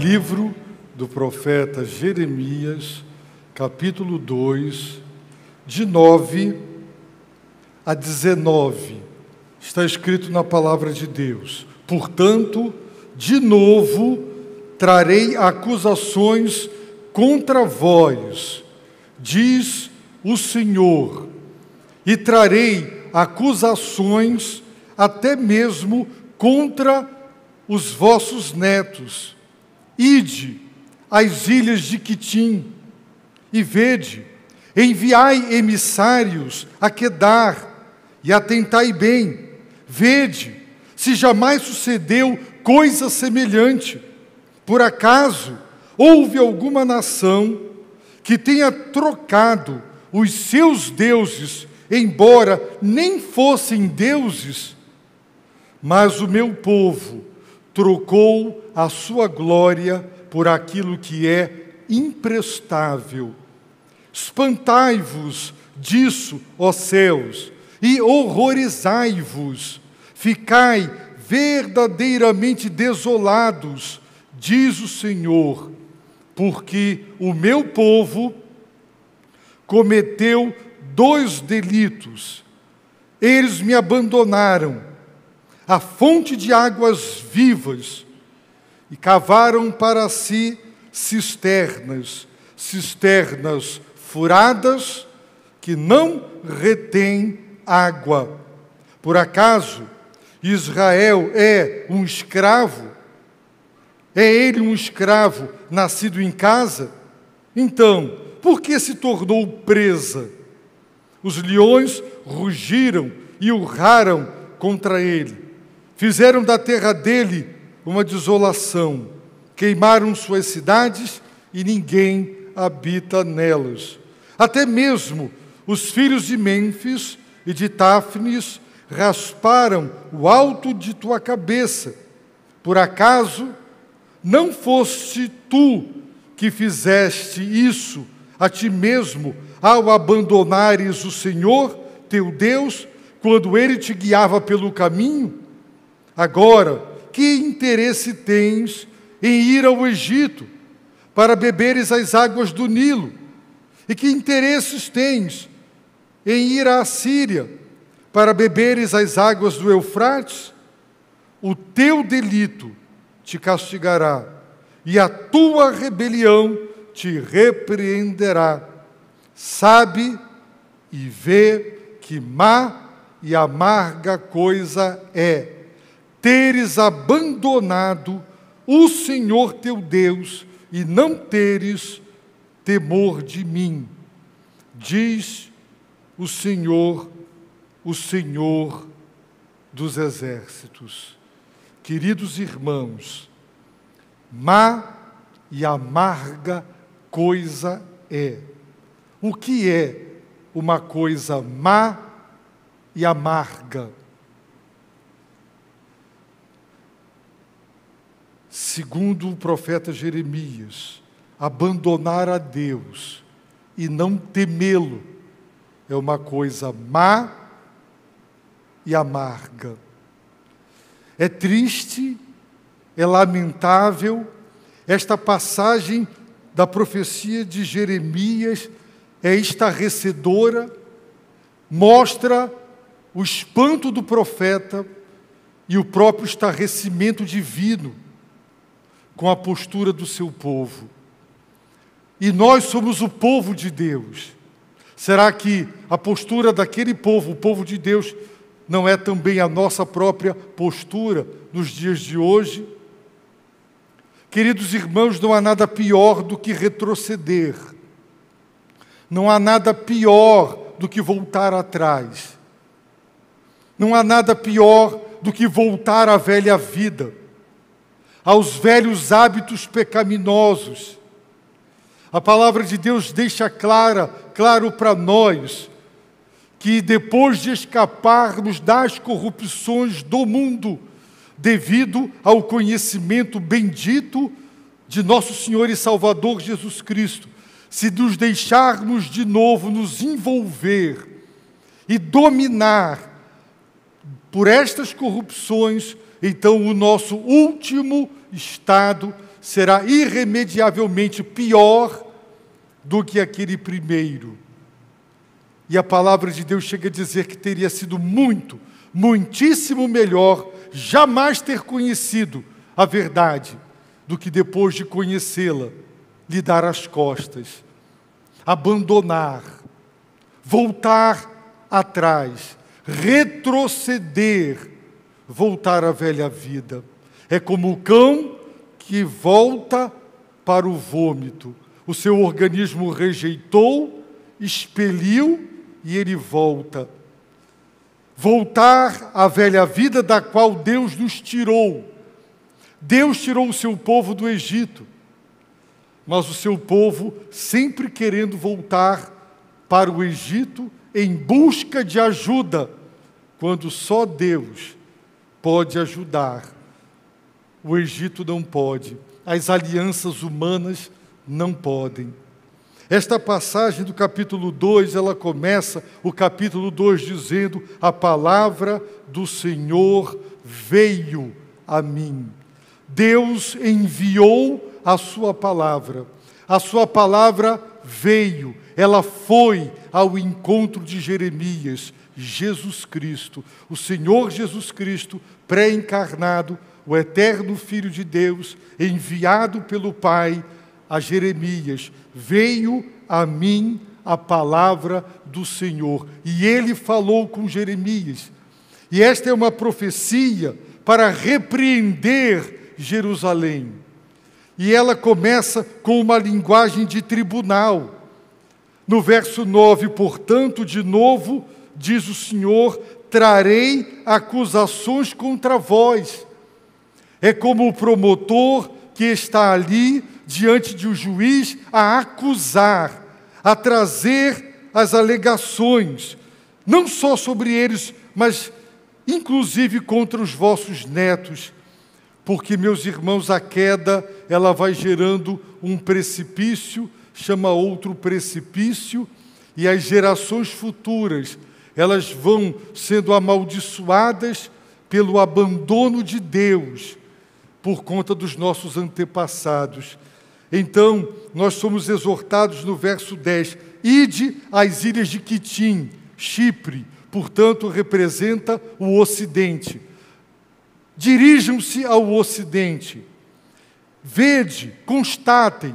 Livro do profeta Jeremias, capítulo 2, de 9 a 19. Está escrito na palavra de Deus: portanto, de novo trarei acusações contra vós, diz o Senhor, e trarei acusações até mesmo contra os vossos netos. Ide às ilhas de Quitim e vede, enviai emissários a Quedar e atentai bem, vede se jamais sucedeu coisa semelhante. Por acaso houve alguma nação que tenha trocado os seus deuses, embora nem fossem deuses? Mas o meu povo trocou a sua glória por aquilo que é imprestável. Espantai-vos disso, ó céus, e horrorizai-vos. Ficai verdadeiramente desolados, diz o Senhor, porque o meu povo cometeu 2 delitos. Eles me abandonaram, a fonte de águas vivas, e cavaram para si cisternas furadas que não retêm água. Por acaso Israel é um escravo? É ele um escravo nascido em casa? Então, por que se tornou presa? Os leões rugiram e urraram contra ele. Fizeram da terra dele uma desolação. Queimaram suas cidades e ninguém habita nelas. Até mesmo os filhos de Mênfis e de Táfnis rasparam o alto de tua cabeça. Por acaso não foste tu que fizeste isso a ti mesmo ao abandonares o Senhor, teu Deus, quando Ele te guiava pelo caminho? Agora, que interesse tens em ir ao Egito para beberes as águas do Nilo? E que interesses tens em ir à Síria para beberes as águas do Eufrates? O teu delito te castigará, e a tua rebelião te repreenderá. Sabe e vê que má e amarga coisa é teres abandonado o Senhor teu Deus e não teres temor de mim, diz o Senhor dos exércitos. Queridos irmãos, má e amarga coisa é. O que é uma coisa má e amarga? Segundo o profeta Jeremias, abandonar a Deus e não temê-lo é uma coisa má e amarga. É triste, é lamentável, esta passagem da profecia de Jeremias é estarrecedora, mostra o espanto do profeta e o próprio estarrecimento divino com a postura do seu povo. E nós somos o povo de Deus. Será que a postura daquele povo, o povo de Deus, não é também a nossa própria postura nos dias de hoje? Queridos irmãos, não há nada pior do que retroceder. Não há nada pior do que voltar atrás. Não há nada pior do que voltar à velha vida, aos velhos hábitos pecaminosos. A palavra de Deus deixa claro para nós que depois de escaparmos das corrupções do mundo, devido ao conhecimento bendito de nosso Senhor e Salvador Jesus Cristo, se nos deixarmos de novo nos envolver e dominar por estas corrupções, então o nosso último estado será irremediavelmente pior do que aquele primeiro. E a palavra de Deus chega a dizer que teria sido muitíssimo melhor jamais ter conhecido a verdade do que depois de conhecê-la, lhe dar as costas, abandonar, voltar atrás, retroceder, voltar à velha vida. É como o cão que volta para o vômito. O seu organismo rejeitou, expeliu e ele volta. Voltar à velha vida da qual Deus nos tirou. Deus tirou o seu povo do Egito, mas o seu povo sempre querendo voltar para o Egito em busca de ajuda, quando só Deus pode ajudar. O Egito não pode, as alianças humanas não podem. Esta passagem do capítulo 2, ela começa o capítulo 2 dizendo: a palavra do Senhor veio a mim. Deus enviou a sua palavra veio, ela foi ao encontro de Jeremias, Jesus Cristo, o Senhor Jesus Cristo, pré-encarnado, o eterno Filho de Deus, enviado pelo Pai a Jeremias, veio a mim a palavra do Senhor. E ele falou com Jeremias. E esta é uma profecia para repreender Jerusalém. E ela começa com uma linguagem de tribunal. No verso 9, portanto, de novo, diz o Senhor, trarei acusações contra vós. É como o promotor que está ali diante de um juiz a acusar, a trazer as alegações, não só sobre eles, mas inclusive contra os vossos netos. Porque, meus irmãos, a queda, ela vai gerando um precipício, chama outro precipício, e as gerações futuras, elas vão sendo amaldiçoadas pelo abandono de Deus, por conta dos nossos antepassados. Então, nós somos exortados no verso 10, ide às ilhas de Quitim, Chipre, portanto, representa o Ocidente. Dirijam-se ao Ocidente, vede, constatem,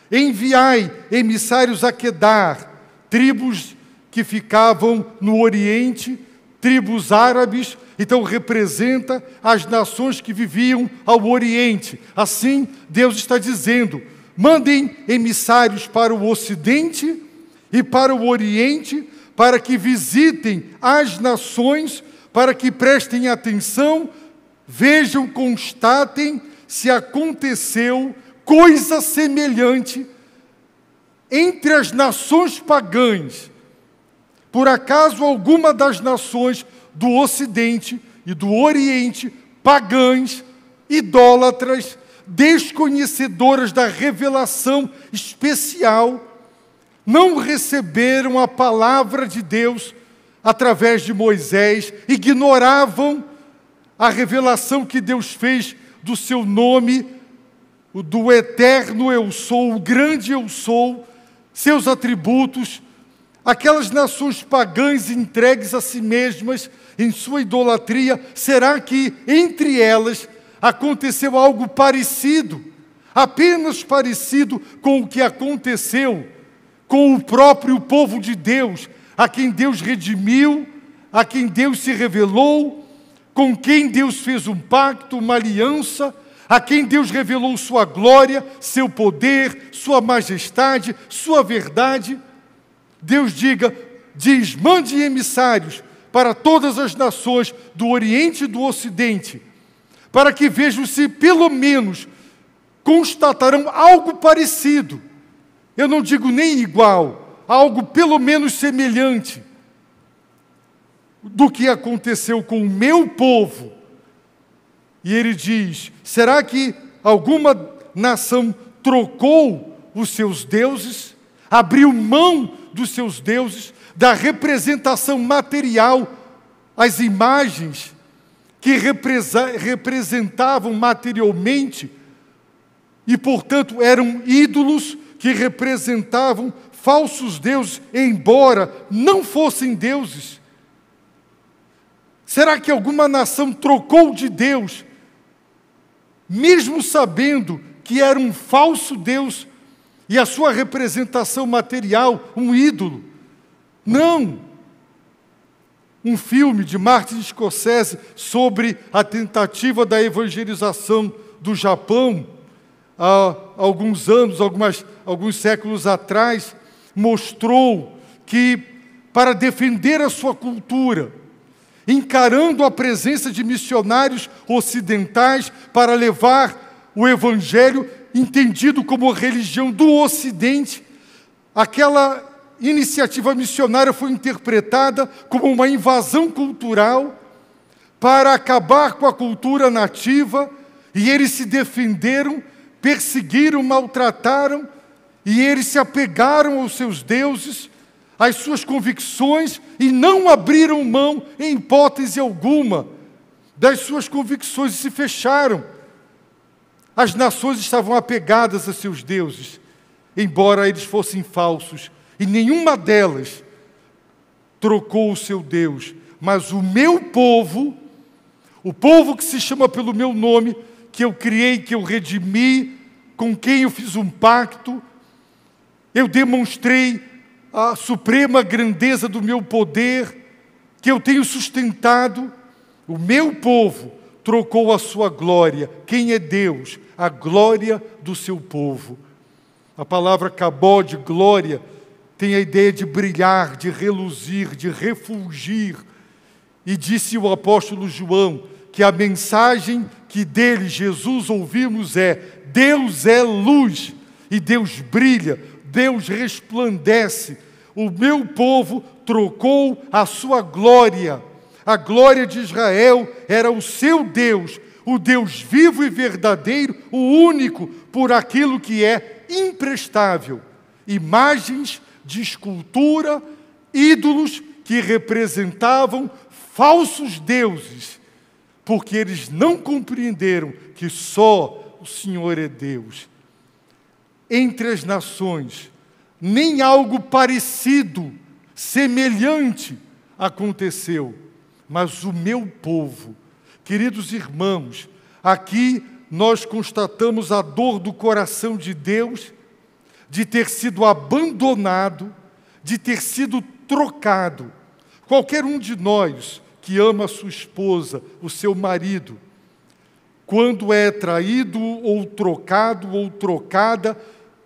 enviai emissários a Quedar, tribos que ficavam no Oriente, tribos árabes, então representa as nações que viviam ao Oriente. Assim, Deus está dizendo, mandem emissários para o Ocidente e para o Oriente, para que visitem as nações, para que prestem atenção, vejam, constatem se aconteceu coisa semelhante entre as nações pagãs. Por acaso alguma das nações do Ocidente e do Oriente, pagãs, idólatras, desconhecedoras da revelação especial, não receberam a palavra de Deus através de Moisés, ignoravam a revelação que Deus fez do seu nome, do eterno eu sou, o grande eu sou, seus atributos, aquelas nações pagãs entregues a si mesmas em sua idolatria, será que entre elas aconteceu algo parecido, apenas parecido com o que aconteceu com o próprio povo de Deus, a quem Deus redimiu, a quem Deus se revelou, com quem Deus fez um pacto, uma aliança, a quem Deus revelou sua glória, seu poder, sua majestade, sua verdade? Deus diz, mande emissários para todas as nações do Oriente e do Ocidente, para que vejam se pelo menos constatarão algo parecido. Eu não digo nem igual, algo pelo menos semelhante do que aconteceu com o meu povo. E ele diz, será que alguma nação trocou os seus deuses, abriu mão dos seus deuses, da representação material, as imagens que representavam materialmente e, portanto, eram ídolos que representavam falsos deuses, embora não fossem deuses. Será que alguma nação trocou de Deus, mesmo sabendo que era um falso Deus e a sua representação material, um ídolo? Não! Um filme de Martin Scorsese sobre a tentativa da evangelização do Japão, há alguns anos, alguns séculos atrás, mostrou que, para defender a sua cultura, encarando a presença de missionários ocidentais para levar o Evangelho, entendido como religião do Ocidente, aquela iniciativa missionária foi interpretada como uma invasão cultural para acabar com a cultura nativa, e eles se defenderam, perseguiram, maltrataram, e eles se apegaram aos seus deuses, às suas convicções, e não abriram mão, em hipótese alguma, das suas convicções, e se fecharam. As nações estavam apegadas a seus deuses, embora eles fossem falsos, e nenhuma delas trocou o seu Deus. Mas o meu povo, o povo que se chama pelo meu nome, que eu criei, que eu redimi, com quem eu fiz um pacto, eu demonstrei a suprema grandeza do meu poder, que eu tenho sustentado, o meu povo trocou a sua glória. Quem é Deus? A glória do seu povo. A palavra kabod, glória, tem a ideia de brilhar, de reluzir, de refulgir. E disse o apóstolo João que a mensagem que dele, Jesus, ouvimos é: Deus é luz e Deus brilha, Deus resplandece. O meu povo trocou a sua glória. A glória de Israel era o seu Deus, o Deus vivo e verdadeiro, o único, por aquilo que é imprestável. Imagens de escultura, ídolos que representavam falsos deuses, porque eles não compreenderam que só o Senhor é Deus. Entre as nações, nem algo parecido, semelhante, aconteceu. Mas o meu povo, queridos irmãos, aqui nós constatamos a dor do coração de Deus, de ter sido abandonado, de ter sido trocado. Qualquer um de nós que ama a sua esposa, o seu marido, quando é traído ou trocado ou trocada,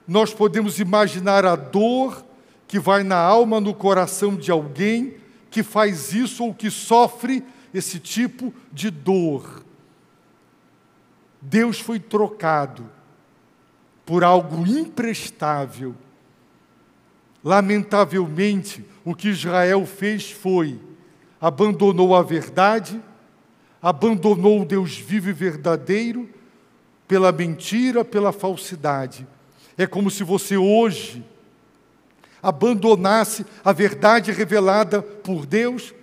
nós podemos imaginar a dor que vai na alma, no coração de alguém que faz isso ou que sofre esse tipo de dor. Deus foi trocado por algo imprestável. Lamentavelmente, o que Israel fez foi: abandonou a verdade, abandonou o Deus vivo e verdadeiro, pela mentira, pela falsidade. É como se você hoje abandonasse a verdade revelada por Deus,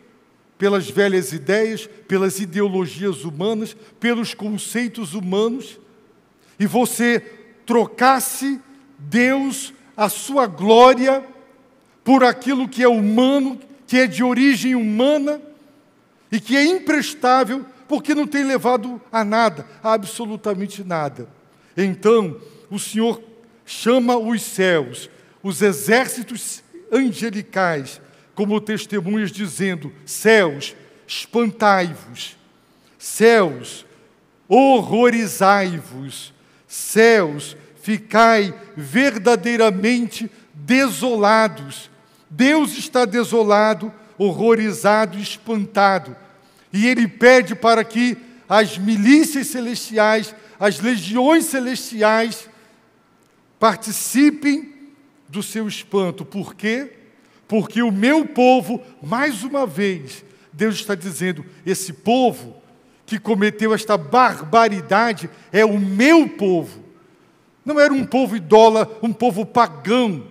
pelas velhas ideias, pelas ideologias humanas, pelos conceitos humanos, e você trocasse Deus, a sua glória, por aquilo que é humano, que é de origem humana, e que é imprestável, porque não tem levado a nada, a absolutamente nada. Então, o Senhor chama os céus, os exércitos angelicais, como testemunhas, dizendo: céus, espantai-vos, céus, horrorizai-vos, céus, ficai verdadeiramente desolados. Deus está desolado, horrorizado, espantado, e Ele pede para que as milícias celestiais, as legiões celestiais, participem do seu espanto. Por quê? Porque o meu povo, mais uma vez, Deus está dizendo, esse povo que cometeu esta barbaridade é o meu povo. Não era um povo idólatra, um povo pagão,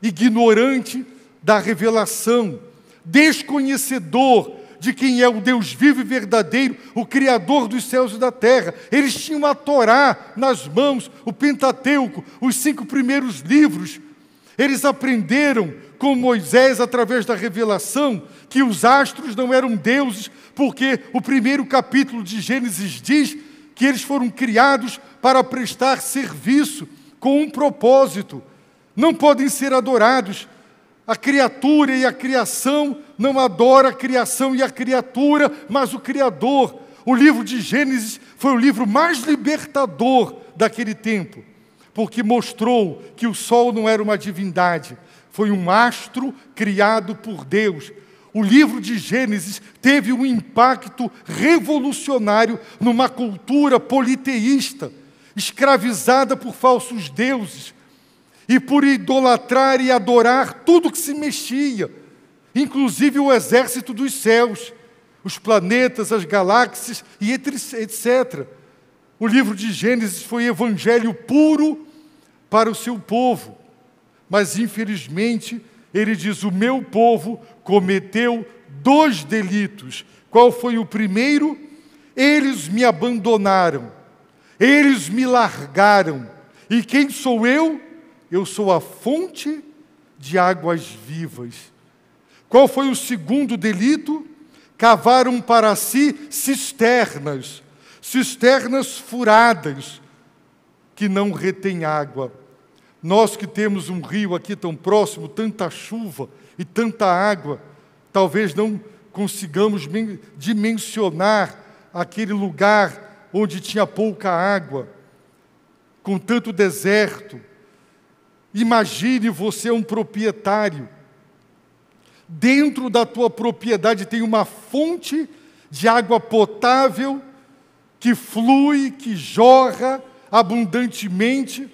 ignorante da revelação, desconhecedor de quem é o Deus vivo e verdadeiro, o Criador dos céus e da terra. Eles tinham a Torá nas mãos, o Pentateuco, os 5 primeiros livros. Eles aprenderam com Moisés, através da revelação, que os astros não eram deuses, porque o primeiro capítulo de Gênesis diz que eles foram criados para prestar serviço com um propósito. Não podem ser adorados. A criatura e a criação não adora a criação e a criatura, mas o Criador. O livro de Gênesis foi o livro mais libertador daquele tempo, porque mostrou que o sol não era uma divindade, foi um astro criado por Deus. O livro de Gênesis teve um impacto revolucionário numa cultura politeísta, escravizada por falsos deuses e por idolatrar e adorar tudo que se mexia, inclusive o exército dos céus, os planetas, as galáxias e etc. O livro de Gênesis foi evangelho puro para o seu povo, mas infelizmente ele diz: o meu povo cometeu 2 delitos. Qual foi o primeiro? Eles me abandonaram, eles me largaram. E quem sou eu? Eu sou a fonte de águas vivas. Qual foi o segundo delito? Cavaram para si cisternas furadas, que não retêm água. Nós que temos um rio aqui tão próximo, tanta chuva e tanta água, talvez não consigamos dimensionar aquele lugar onde tinha pouca água, com tanto deserto. Imagine você um proprietário. Dentro da tua propriedade tem uma fonte de água potável que flui, que jorra abundantemente,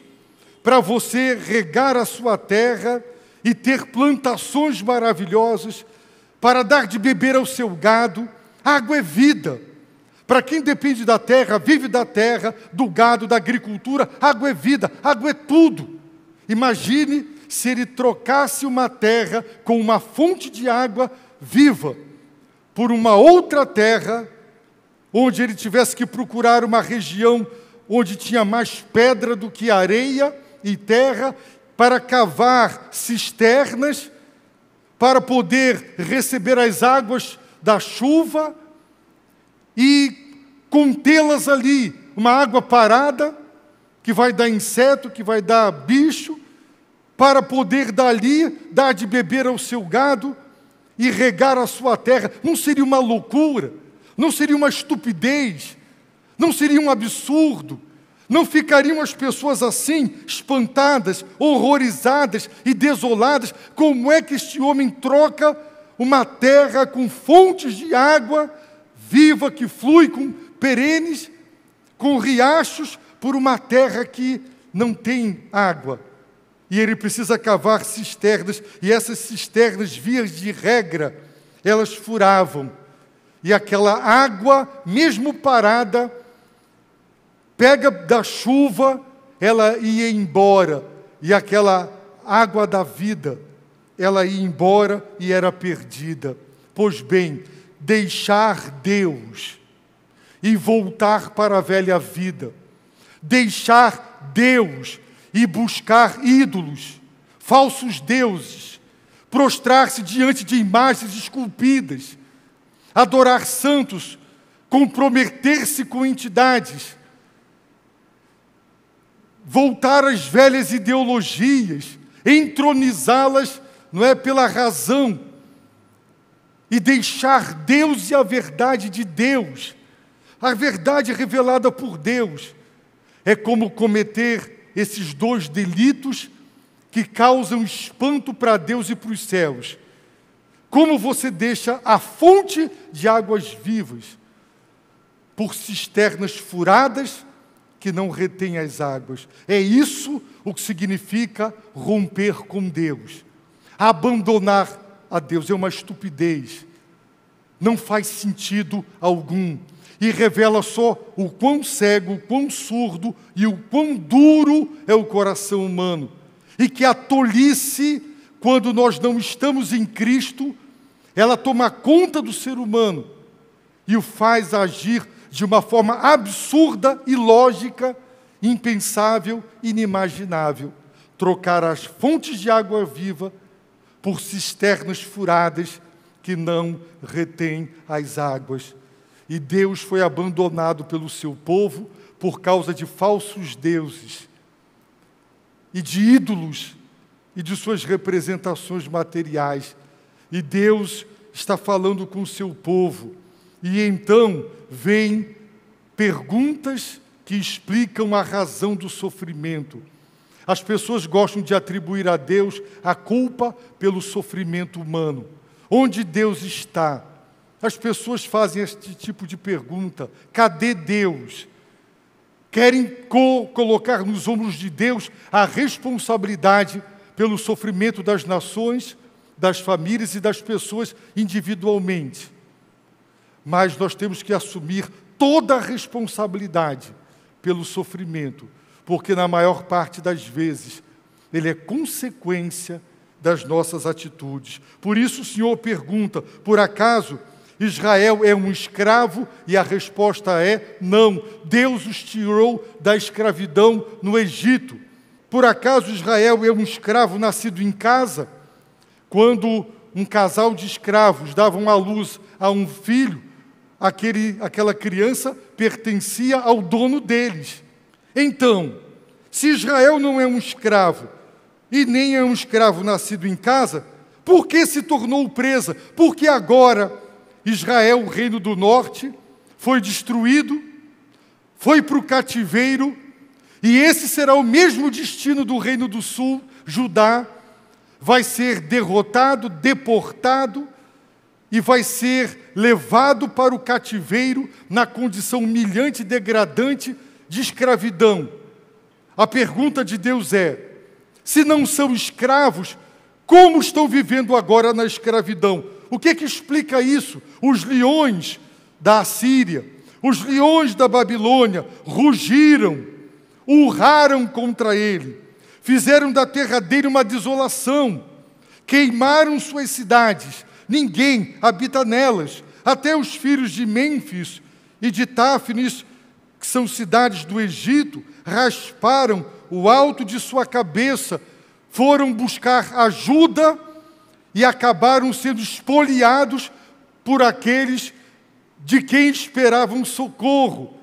para você regar a sua terra e ter plantações maravilhosas, para dar de beber ao seu gado. A água é vida. Para quem depende da terra, vive da terra, do gado, da agricultura, água é vida, água é tudo. Imagine se ele trocasse uma terra com uma fonte de água viva por uma outra terra, onde ele tivesse que procurar uma região onde tinha mais pedra do que areia e terra, para cavar cisternas, para poder receber as águas da chuva e contê-las ali. Uma água parada, que vai dar inseto, que vai dar bicho, para poder dali dar de beber ao seu gado e regar a sua terra. Não seria uma loucura? Não seria uma estupidez? Não seria um absurdo? Não ficariam as pessoas assim, espantadas, horrorizadas e desoladas? Como é que este homem troca uma terra com fontes de água viva, que flui com perenes, com riachos, por uma terra que não tem água? E ele precisa cavar cisternas, e essas cisternas, vias de regra, elas furavam. E aquela água, mesmo parada, pega da chuva, ela ia embora. E aquela água da vida, ela ia embora e era perdida. Pois bem, deixar Deus e voltar para a velha vida, deixar Deus e buscar ídolos, falsos deuses, prostrar-se diante de imagens esculpidas, adorar santos, comprometer-se com entidades, voltar às velhas ideologias, entronizá-las, não é, pela razão, e deixar Deus e a verdade de Deus. A verdade revelada por Deus é como cometer esses 2 delitos que causam espanto para Deus e para os céus. Como você deixa a fonte de águas vivas por cisternas furadas que não retêm as águas. É isso o que significa romper com Deus. Abandonar a Deus é uma estupidez. Não faz sentido algum. E revela só o quão cego, o quão surdo e o quão duro é o coração humano. E que a tolice, quando nós não estamos em Cristo, Ela toma conta do ser humano e o faz agir de uma forma absurda, ilógica, impensável, inimaginável. Trocar as fontes de água viva por cisternas furadas que não retêm as águas. E Deus foi abandonado pelo seu povo por causa de falsos deuses e de ídolos e de suas representações materiais. E Deus está falando com o seu povo. E então vêm perguntas que explicam a razão do sofrimento. As pessoas gostam de atribuir a Deus a culpa pelo sofrimento humano. Onde Deus está? As pessoas fazem este tipo de pergunta. Cadê Deus? Querem colocar nos ombros de Deus a responsabilidade pelo sofrimento das nações, das famílias e das pessoas individualmente. Mas nós temos que assumir toda a responsabilidade pelo sofrimento, porque na maior parte das vezes ele é consequência das nossas atitudes. Por isso o Senhor pergunta, por acaso Israel é um escravo? E a resposta é não. Deus os tirou da escravidão no Egito. Por acaso Israel é um escravo nascido em casa? Quando um casal de escravos davam à luz a um filho, aquela criança pertencia ao dono deles. Então, se Israel não é um escravo e nem é um escravo nascido em casa, por que se tornou presa? Porque agora Israel, o reino do norte, foi destruído, foi para o cativeiro, e esse será o mesmo destino do reino do sul, Judá, vai ser derrotado, deportado, e vai ser levado para o cativeiro na condição humilhante e degradante de escravidão. A pergunta de Deus é, se não são escravos, como estão vivendo agora na escravidão? O que explica isso? Os leões da Assíria, os leões da Babilônia rugiram, urraram contra ele, fizeram da terra dele uma desolação, queimaram suas cidades, ninguém habita nelas, até os filhos de Mênfis e de Táfnis, que são cidades do Egito, rasparam o alto de sua cabeça, foram buscar ajuda e acabaram sendo espoliados por aqueles de quem esperavam socorro.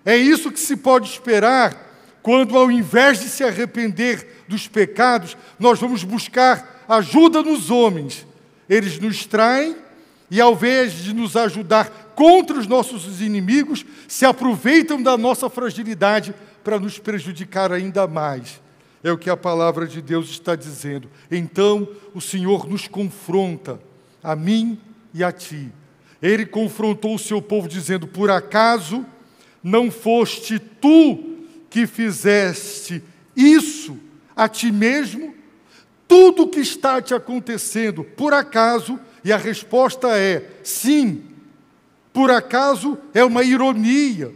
É isso que se pode esperar quando, ao invés de se arrepender dos pecados, nós vamos buscar ajuda nos homens. Eles nos traem e, ao invés de nos ajudar contra os nossos inimigos, se aproveitam da nossa fragilidade para nos prejudicar ainda mais. É o que a palavra de Deus está dizendo. Então, o Senhor nos confronta, a mim e a ti. Ele confrontou o seu povo dizendo, por acaso não foste tu que fizeste isso a ti mesmo? Tudo o que está te acontecendo, por acaso? E a resposta é, sim. Por acaso é uma ironia,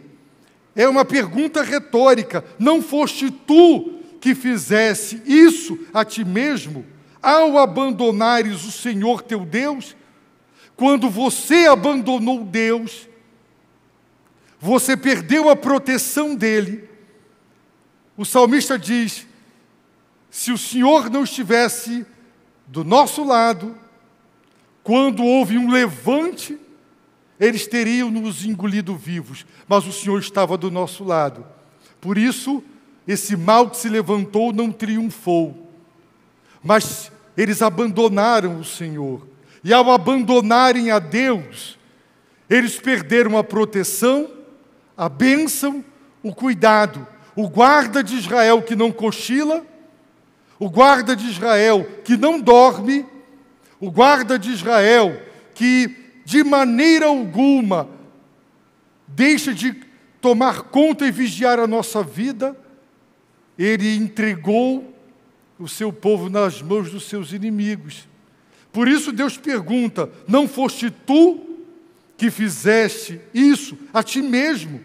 é uma pergunta retórica. Não foste tu que fizesse isso a ti mesmo, ao abandonares o Senhor teu Deus? Quando você abandonou Deus, você perdeu a proteção dele. O salmista diz, se o Senhor não estivesse do nosso lado, quando houve um levante, eles teriam nos engolido vivos, mas o Senhor estava do nosso lado. Por isso, esse mal que se levantou não triunfou, mas eles abandonaram o Senhor. E ao abandonarem a Deus, eles perderam a proteção, a bênção, o cuidado. O guarda de Israel que não cochila, o guarda de Israel que não dorme, o guarda de Israel que de maneira alguma deixa de tomar conta e vigiar a nossa vida, ele entregou o seu povo nas mãos dos seus inimigos. Por isso Deus pergunta, não foste tu que fizeste isso a ti mesmo?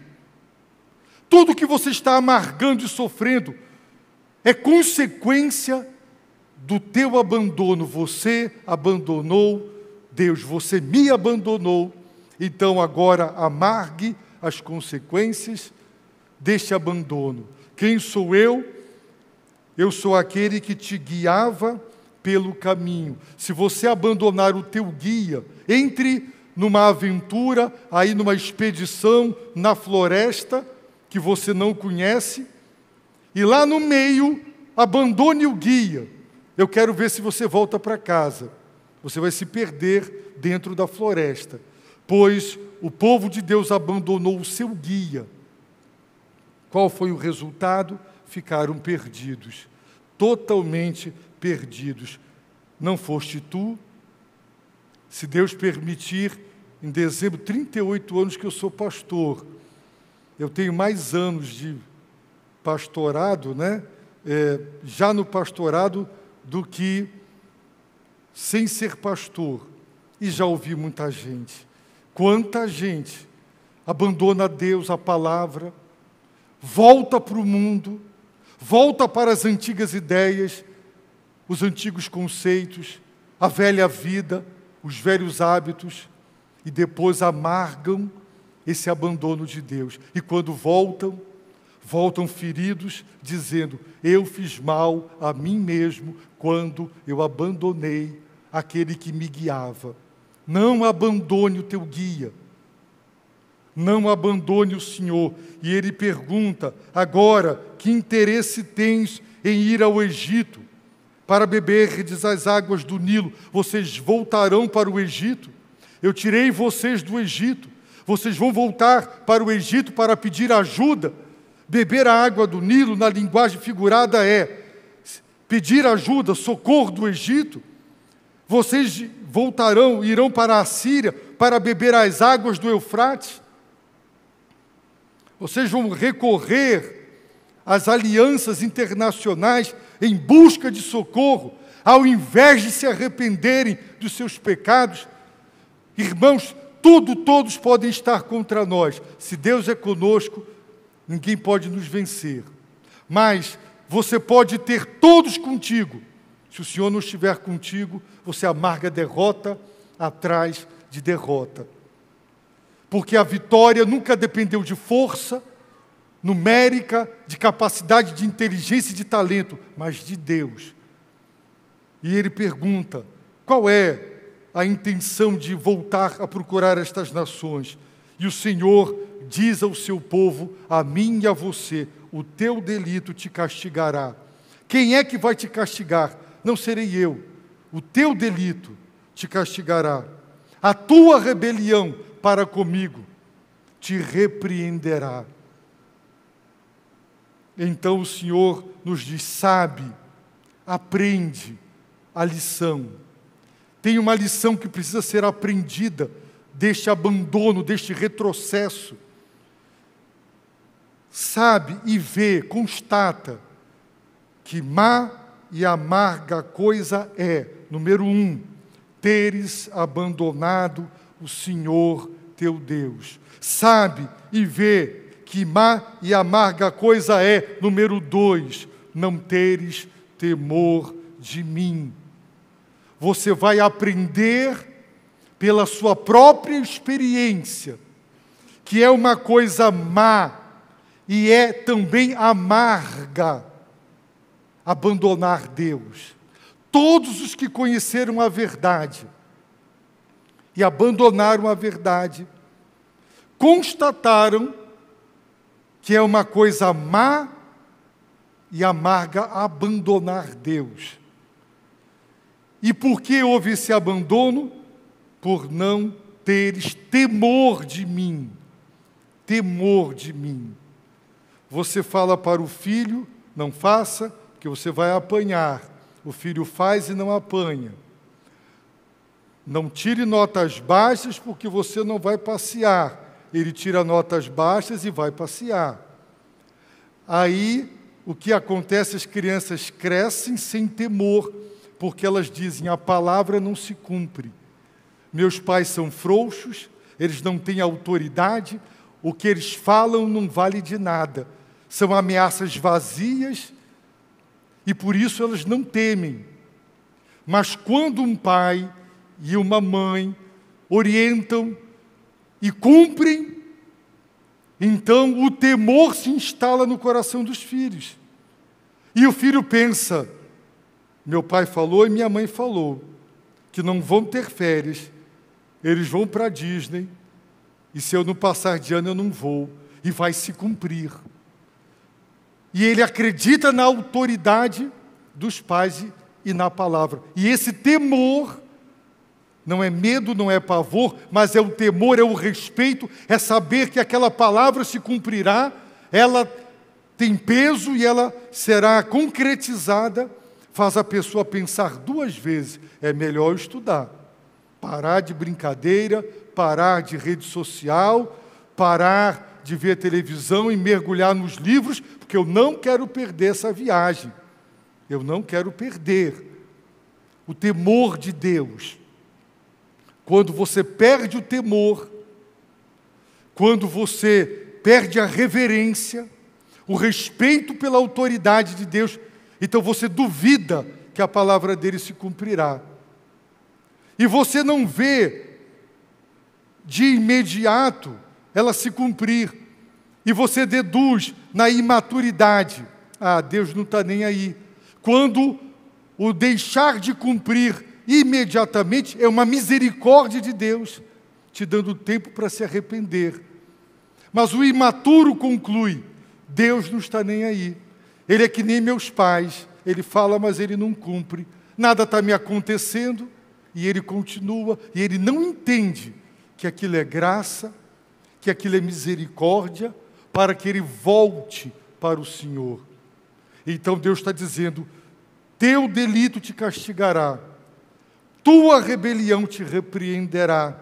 Tudo que você está amargando e sofrendo é consequência do teu abandono. Você abandonou Deus, você me abandonou, então agora amargue as consequências deste abandono. Quem sou eu? Eu sou aquele que te guiava pelo caminho. Se você abandonar o teu guia, entre numa aventura, aí numa expedição na floresta, que você não conhece, e lá no meio, abandone o guia. Eu quero ver se você volta para casa. Você vai se perder dentro da floresta, pois o povo de Deus abandonou o seu guia. Qual foi o resultado? Ficaram perdidos, totalmente perdidos. Não foste tu? Se Deus permitir, em dezembro, 38 anos que eu sou pastor. Eu tenho mais anos de pastorado, né? Já no pastorado, do que sem ser pastor. E já ouvi muita gente. Quanta gente abandona Deus, a palavra, volta para o mundo, volta para as antigas ideias, os antigos conceitos, a velha vida, os velhos hábitos, e depois amargam esse abandono de Deus. E quando voltam, voltam feridos, dizendo: eu fiz mal a mim mesmo quando eu abandonei aquele que me guiava. Não abandone o teu guia. Não abandone o Senhor. E ele pergunta: agora, que interesse tens em ir ao Egito para beberdes as águas do Nilo? Vocês voltarão para o Egito? Eu tirei vocês do Egito. Vocês vão voltar para o Egito para pedir ajuda? Beber a água do Nilo, na linguagem figurada, é pedir ajuda, socorro do Egito. Vocês voltarão, irão para a Síria para beber as águas do Eufrates? Vocês vão recorrer às alianças internacionais em busca de socorro, ao invés de se arrependerem dos seus pecados? Irmãos, todos podem estar contra nós. Se Deus é conosco, ninguém pode nos vencer. Mas você pode ter todos contigo. Se o Senhor não estiver contigo, você amarga derrota atrás de derrota. Porque a vitória nunca dependeu de força numérica, de capacidade de inteligência e de talento, mas de Deus. E ele pergunta: qual é a intenção de voltar a procurar estas nações? E o Senhor diz ao seu povo, a mim e a você: o teu delito te castigará. Quem é que vai te castigar? Não serei eu. O teu delito te castigará. A tua rebelião para comigo te repreenderá. Então o Senhor nos diz: sabe, aprende a lição. Tem uma lição que precisa ser aprendida deste abandono, deste retrocesso. Sabe e vê, constata que má e amarga coisa é, número 1, teres abandonado o Senhor teu Deus. Sabe e vê que má e amarga coisa é, número 2, não teres temor de mim. Você vai aprender pela sua própria experiência que é uma coisa má e é também amarga abandonar Deus. Todos os que conheceram a verdade e abandonaram a verdade constataram que é uma coisa má e amarga abandonar Deus. E por que houve esse abandono? Por não teres temor de mim. Temor de mim. Você fala para o filho: não faça, porque você vai apanhar. O filho faz e não apanha. Não tire notas baixas, porque você não vai passear. Ele tira notas baixas e vai passear. Aí, o que acontece? As crianças crescem sem temor, porque elas dizem: a palavra não se cumpre. Meus pais são frouxos, eles não têm autoridade, o que eles falam não vale de nada. São ameaças vazias e por isso elas não temem. Mas quando um pai e uma mãe orientam e cumprem, então o temor se instala no coração dos filhos. E o filho pensa, meu pai falou e minha mãe falou, que não vão ter férias, eles vão para a Disney, e se eu não passar de ano eu não vou, e vai se cumprir. E ele acredita na autoridade dos pais e na palavra. E esse temor não é medo, não é pavor, mas é o temor, é o respeito, é saber que aquela palavra se cumprirá, ela tem peso e ela será concretizada, faz a pessoa pensar duas vezes. É melhor estudar, parar de brincadeira, parar de rede social, parar de ver televisão e mergulhar nos livros, porque eu não quero perder essa viagem. Eu não quero perder o temor de Deus. Quando você perde o temor, quando você perde a reverência, o respeito pela autoridade de Deus, então você duvida que a palavra dele se cumprirá. E você não vê de imediato ela se cumprir. E você deduz na imaturidade. Deus não está nem aí. Quando o deixar de cumprir imediatamente é uma misericórdia de Deus, te dando tempo para se arrepender. Mas o imaturo conclui, Deus não está nem aí. Ele é que nem meus pais, ele fala, mas ele não cumpre. Nada está me acontecendo, e ele continua, e ele não entende que aquilo é graça, que aquilo é misericórdia, para que ele volte para o Senhor. Então Deus está dizendo, teu delito te castigará, tua rebelião te repreenderá.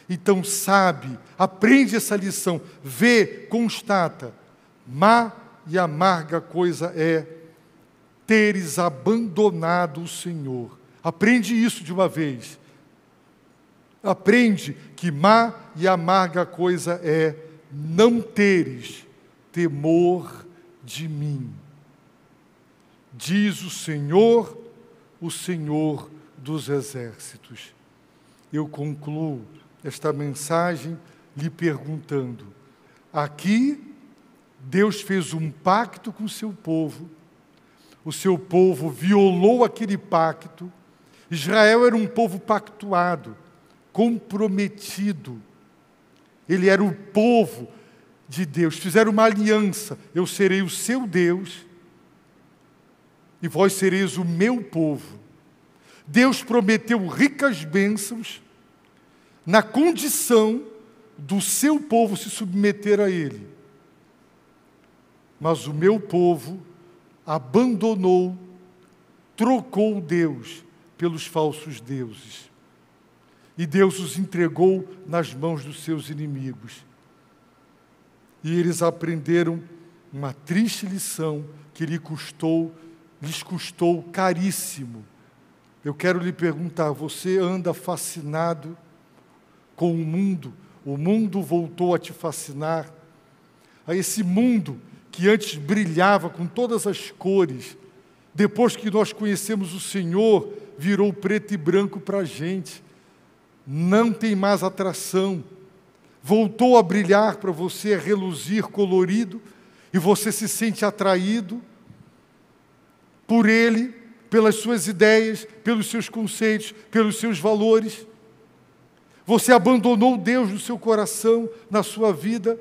Então sabe, aprende essa lição, vê, constata, má e amarga coisa é teres abandonado o Senhor. Aprende isso de uma vez. Aprende que má e amarga coisa é não teres temor de mim. Diz o Senhor dos exércitos. Eu concluo esta mensagem lhe perguntando, aqui Deus fez um pacto com o seu povo violou aquele pacto. Israel era um povo pactuado, comprometido. Ele era o povo de Deus. Fizeram uma aliança. Eu serei o seu Deus e vós sereis o meu povo. Deus prometeu ricas bênçãos na condição do seu povo se submeter a Ele. Mas o meu povo abandonou, trocou Deus pelos falsos deuses. E Deus os entregou nas mãos dos seus inimigos. E eles aprenderam uma triste lição que lhes custou caríssimo. Eu quero lhe perguntar, você anda fascinado com o mundo? O mundo voltou a te fascinar? A esse mundo que antes brilhava com todas as cores, depois que nós conhecemos o Senhor, virou preto e branco para a gente. Não tem mais atração. Voltou a brilhar para você, a reluzir colorido, e você se sente atraído por ele, pelas suas ideias, pelos seus conceitos, pelos seus valores. Você abandonou Deus no seu coração, na sua vida.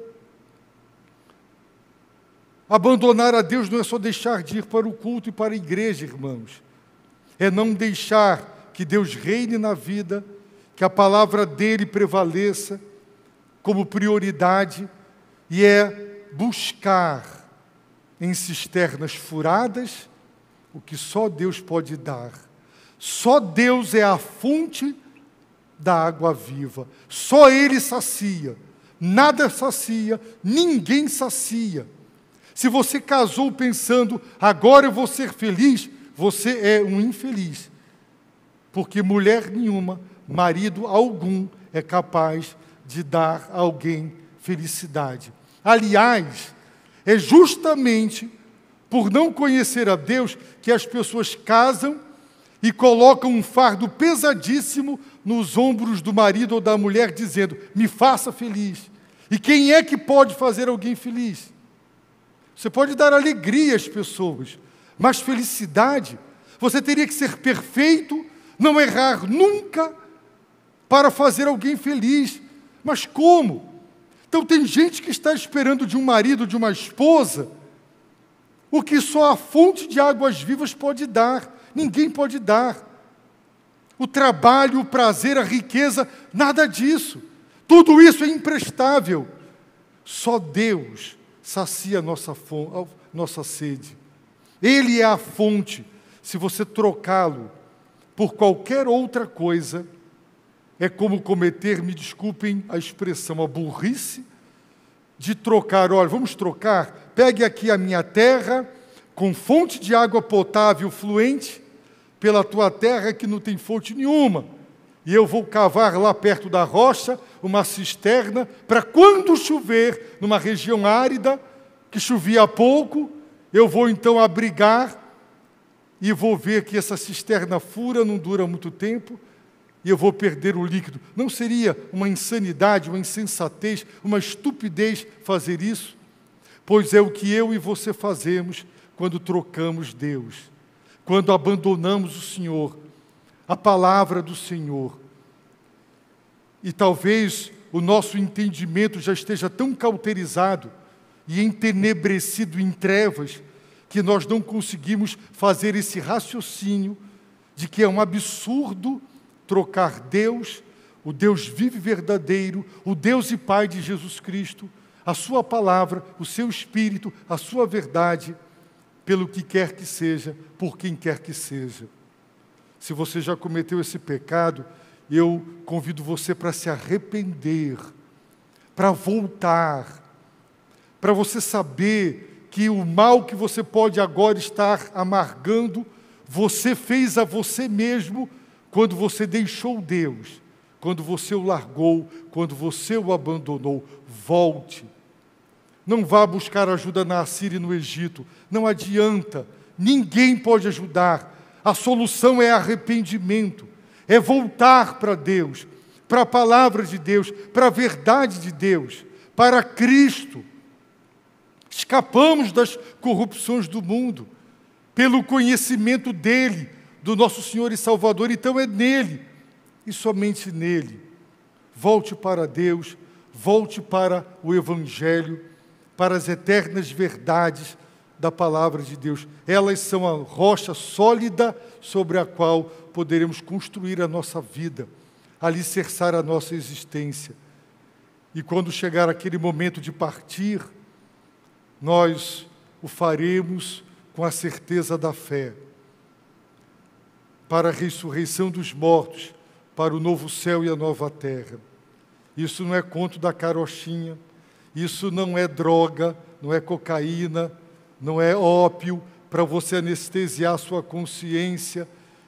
Abandonar a Deus não é só deixar de ir para o culto e para a igreja, irmãos. É não deixar que Deus reine na vida, que a palavra dele prevaleça como prioridade, e é buscar em cisternas furadas o que só Deus pode dar. Só Deus é a fonte da água viva. Só Ele sacia. Nada sacia, ninguém sacia. Se você casou pensando, agora eu vou ser feliz, você é um infeliz. Porque mulher nenhuma, marido algum, é capaz de dar a alguém felicidade. Aliás, é justamente por não conhecer a Deus que as pessoas casam e colocam um fardo pesadíssimo nos ombros do marido ou da mulher, dizendo: me faça feliz. E quem é que pode fazer alguém feliz? Você pode dar alegria às pessoas, mas felicidade, você teria que ser perfeito, não errar nunca, para fazer alguém feliz. Mas como? Então tem gente que está esperando de um marido, de uma esposa, o que só a fonte de águas vivas pode dar. Ninguém pode dar. O trabalho, o prazer, a riqueza, nada disso. Tudo isso é imprestável. Só Deus sacia a nossa sede. Ele é a fonte. Se você trocá-lo por qualquer outra coisa, é como cometer, me desculpem a expressão, a burrice de trocar. Olha, vamos trocar. Pegue aqui a minha terra com fonte de água potável fluente pela tua terra que não tem fonte nenhuma. E eu vou cavar lá perto da rocha uma cisterna para quando chover numa região árida, que chovia pouco, eu vou então abrigar e vou ver que essa cisterna fura, não dura muito tempo, e eu vou perder o líquido. Não seria uma insanidade, uma insensatez, uma estupidez fazer isso? Pois é o que eu e você fazemos quando trocamos Deus, quando abandonamos o Senhor, a palavra do Senhor. E talvez o nosso entendimento já esteja tão cauterizado e entenebrecido em trevas, que nós não conseguimos fazer esse raciocínio de que é um absurdo trocar Deus, o Deus vivo e verdadeiro, o Deus e Pai de Jesus Cristo, a sua palavra, o seu Espírito, a sua verdade, pelo que quer que seja, por quem quer que seja. Se você já cometeu esse pecado, eu convido você para se arrepender, para voltar, para você saber que o mal que você pode agora estar amargando, você fez a você mesmo quando você deixou Deus, quando você o largou, quando você o abandonou. Volte. Não vá buscar ajuda na Assíria e no Egito. Não adianta. Ninguém pode ajudar. A solução é arrependimento. É voltar para Deus, para a palavra de Deus, para a verdade de Deus, para Cristo. Escapamos das corrupções do mundo pelo conhecimento dEle, do nosso Senhor e Salvador. Então é nele e somente nele. Volte para Deus, volte para o Evangelho, para as eternas verdades da palavra de Deus. Elas são a rocha sólida sobre a qual poderemos construir a nossa vida, alicerçar a nossa existência. E quando chegar aquele momento de partir, nós o faremos com a certeza da fé, para a ressurreição dos mortos, para o novo céu e a nova terra. Isso não é conto da carochinha, isso não é droga, não é cocaína, não é ópio para você anestesiar sua consciência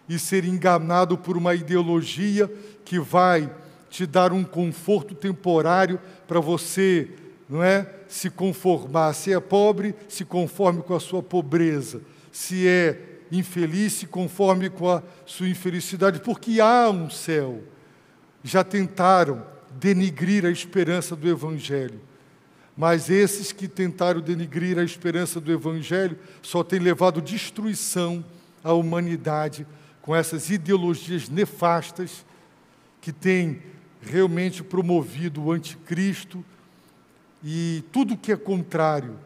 e ser enganado por uma ideologia que vai te dar um conforto temporário para você, não é, se conformar. Se é pobre, se conforme com a sua pobreza. Se é infeliz, se conforme com a sua infelicidade, porque há um céu. Já tentaram denigrir a esperança do Evangelho, mas esses que tentaram denigrir a esperança do Evangelho só têm levado destruição à humanidade com essas ideologias nefastas que têm realmente promovido o anticristo e tudo que é contrário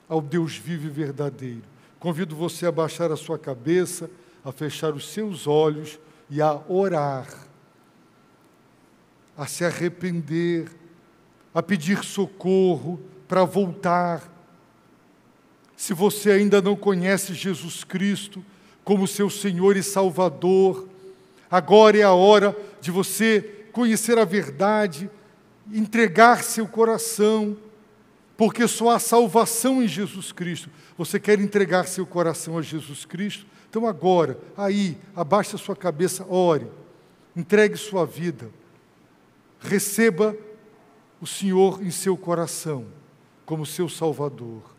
ao Deus vivo e verdadeiro. Convido você a baixar a sua cabeça, a fechar os seus olhos e a orar, a se arrepender, a pedir socorro para voltar. Se você ainda não conhece Jesus Cristo como seu Senhor e Salvador, agora é a hora de você conhecer a verdade, entregar seu coração, porque só há salvação em Jesus Cristo. Você quer entregar seu coração a Jesus Cristo? Então agora, aí, abaixe a sua cabeça, ore, entregue sua vida, receba o Senhor em seu coração como seu Salvador.